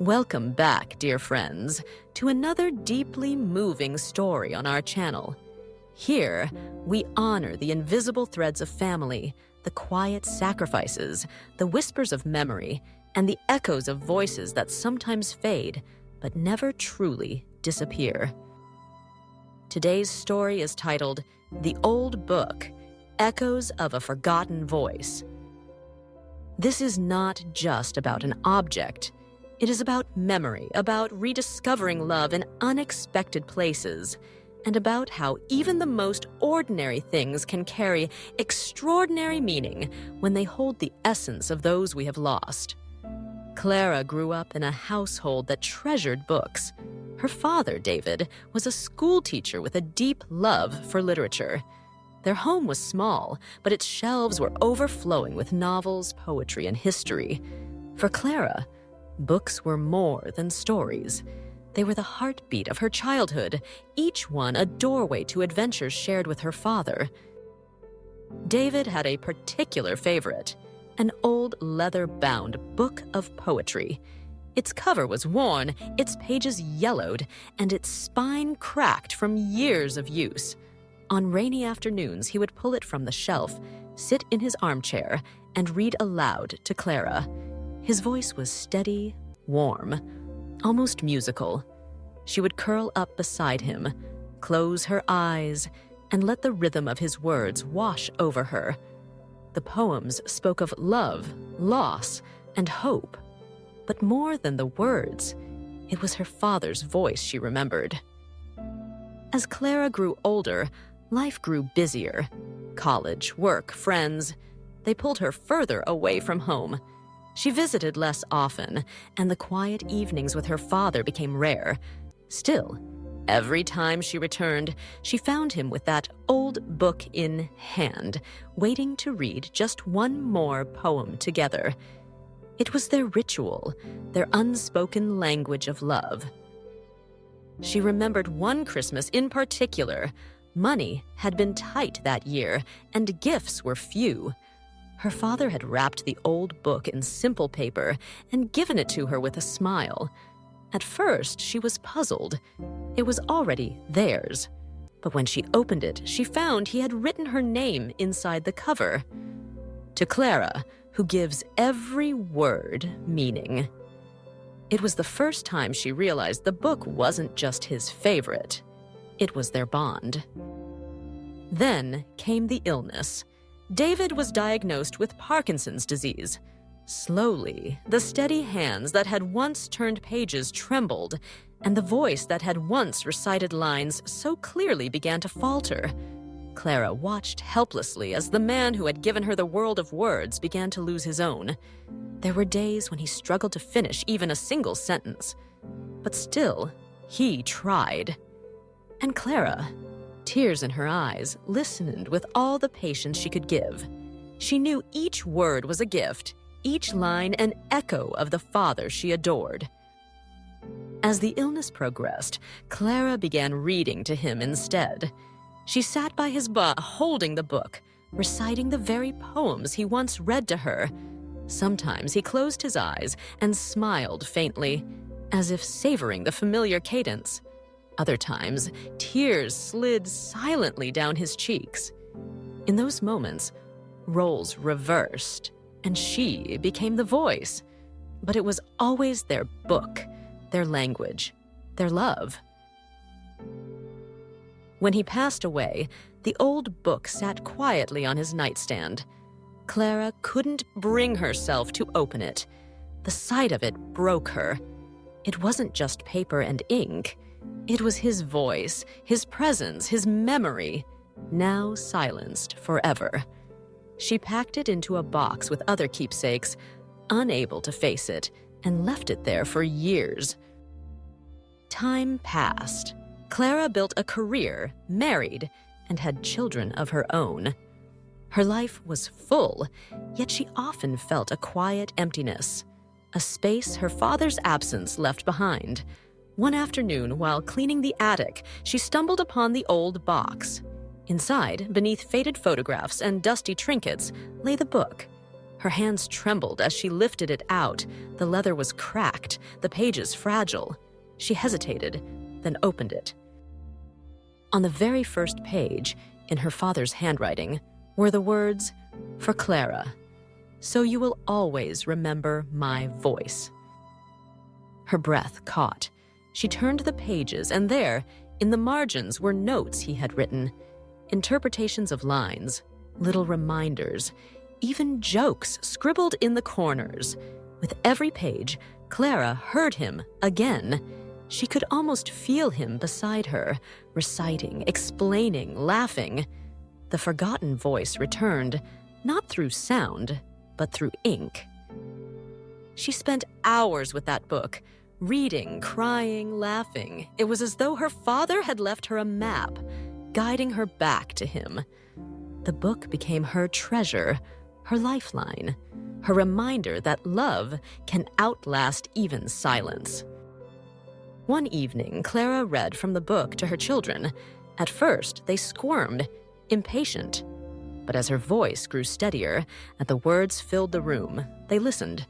Welcome back, dear friends, to another deeply moving story on our channel. Here, we honor the invisible threads of family, the quiet sacrifices, the whispers of memory, and the echoes of voices that sometimes fade, but never truly disappear. Today's story is titled The Old Book, Echoes of a Forgotten Voice. This is not just about an object. It is about memory, about rediscovering love in unexpected places, and about how even the most ordinary things can carry extraordinary meaning when they hold the essence of those we have lost. Clara grew up in a household that treasured books. Her father, David, was a school teacher with a deep love for literature. Their home was small, but its shelves were overflowing with novels, poetry, and history. For Clara, books were more than stories. They were the heartbeat of her childhood, each one a doorway to adventures shared with her father. David had a particular favorite, an old leather-bound book of poetry. Its cover was worn, its pages yellowed, and its spine cracked from years of use. On rainy afternoons, he would pull it from the shelf, sit in his armchair, and read aloud to Clara. His voice was steady, warm, almost musical. She would curl up beside him, close her eyes, and let the rhythm of his words wash over her. The poems spoke of love, loss, and hope. But more than the words, it was her father's voice she remembered. As Clara grew older, life grew busier. College, work, friends, they pulled her further away from home. She visited less often, and the quiet evenings with her father became rare. Still, every time she returned, she found him with that old book in hand, waiting to read just one more poem together. It was their ritual, their unspoken language of love. She remembered one Christmas in particular. Money had been tight that year, and gifts were few. Her father had wrapped the old book in simple paper and given it to her with a smile. At first, she was puzzled. It was already theirs. But when she opened it, she found he had written her name inside the cover. To Clara, who gives every word meaning. It was the first time she realized the book wasn't just his favorite. It was their bond. Then came the illness. David was diagnosed with Parkinson's disease. Slowly, the steady hands that had once turned pages trembled, and the voice that had once recited lines so clearly began to falter. Clara watched helplessly as the man who had given her the world of words began to lose his own. There were days when he struggled to finish even a single sentence. But still, he tried. And Clara, tears in her eyes, listened with all the patience she could give. She knew each word was a gift, each line an echo of the father she adored. As the illness progressed, Clara began reading to him instead. She sat by his bed, holding the book, reciting the very poems he once read to her. Sometimes he closed his eyes and smiled faintly, as if savoring the familiar cadence. Other times, tears slid silently down his cheeks. In those moments, roles reversed, and she became the voice. But it was always their book, their language, their love. When he passed away, the old book sat quietly on his nightstand. Clara couldn't bring herself to open it. The sight of it broke her. It wasn't just paper and ink. It was his voice, his presence, his memory, now silenced forever. She packed it into a box with other keepsakes, unable to face it, and left it there for years. Time passed. Clara built a career, married, and had children of her own. Her life was full, yet she often felt a quiet emptiness, a space her father's absence left behind. One afternoon, while cleaning the attic, she stumbled upon the old box. Inside, beneath faded photographs and dusty trinkets, lay the book. Her hands trembled as she lifted it out. The leather was cracked, the pages fragile. She hesitated, then opened it. On the very first page, in her father's handwriting, were the words, "For Clara, so you will always remember my voice." Her breath caught. She turned the pages, and there, in the margins, were notes he had written, interpretations of lines, little reminders, even jokes scribbled in the corners. With every page, Clara heard him again. She could almost feel him beside her, reciting, explaining, laughing. The forgotten voice returned, not through sound, but through ink. She spent hours with that book, reading, crying, laughing. It was as though her father had left her a map, guiding her back to him. The book became her treasure, her lifeline, her reminder that love can outlast even silence. One evening, Clara read from the book to her children. At first, they squirmed, impatient. But as her voice grew steadier and the words filled the room, they listened.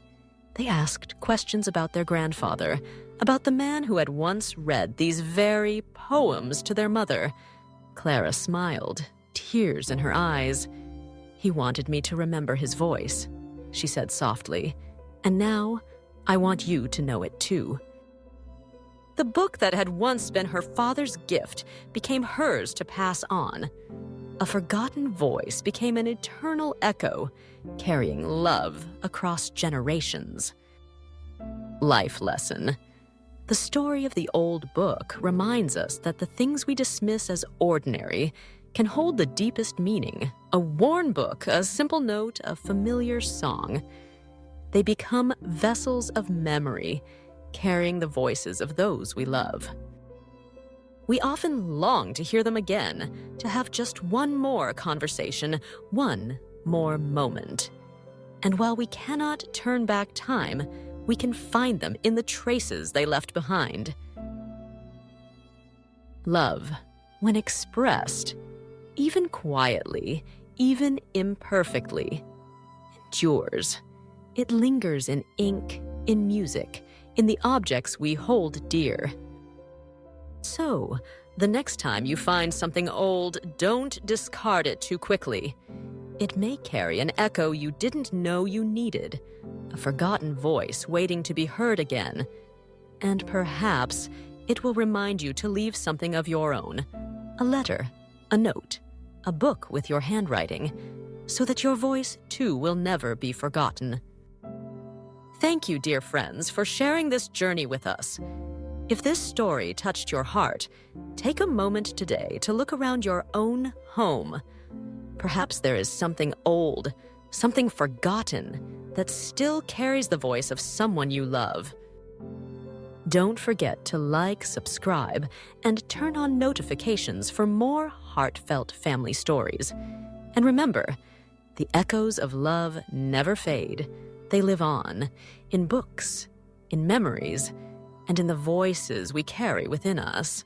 They asked questions about their grandfather, about the man who had once read these very poems to their mother. Clara smiled, tears in her eyes. "He wanted me to remember his voice," she said softly. "And now, I want you to know it too." The book that had once been her father's gift became hers to pass on. A forgotten voice became an eternal echo, carrying love across generations. Life lesson. The story of the old book reminds us that the things we dismiss as ordinary can hold the deepest meaning. A worn book, a simple note, a familiar song. They become vessels of memory, carrying the voices of those we love. We often long to hear them again, to have just one more conversation, one more moment. And while we cannot turn back time, we can find them in the traces they left behind. Love, when expressed, even quietly, even imperfectly, endures. It lingers in ink, in music, in the objects we hold dear. So, the next time you find something old, don't discard it too quickly. It may carry an echo you didn't know you needed, a forgotten voice waiting to be heard again. And perhaps it will remind you to leave something of your own, a letter, a note, a book with your handwriting, so that your voice too will never be forgotten. Thank you, dear friends, for sharing this journey with us. If this story touched your heart, take a moment today to look around your own home. Perhaps there is something old, something forgotten, that still carries the voice of someone you love. Don't forget to like, subscribe, and turn on notifications for more heartfelt family stories. And remember, the echoes of love never fade. They live on, in books, in memories, and in the voices we carry within us.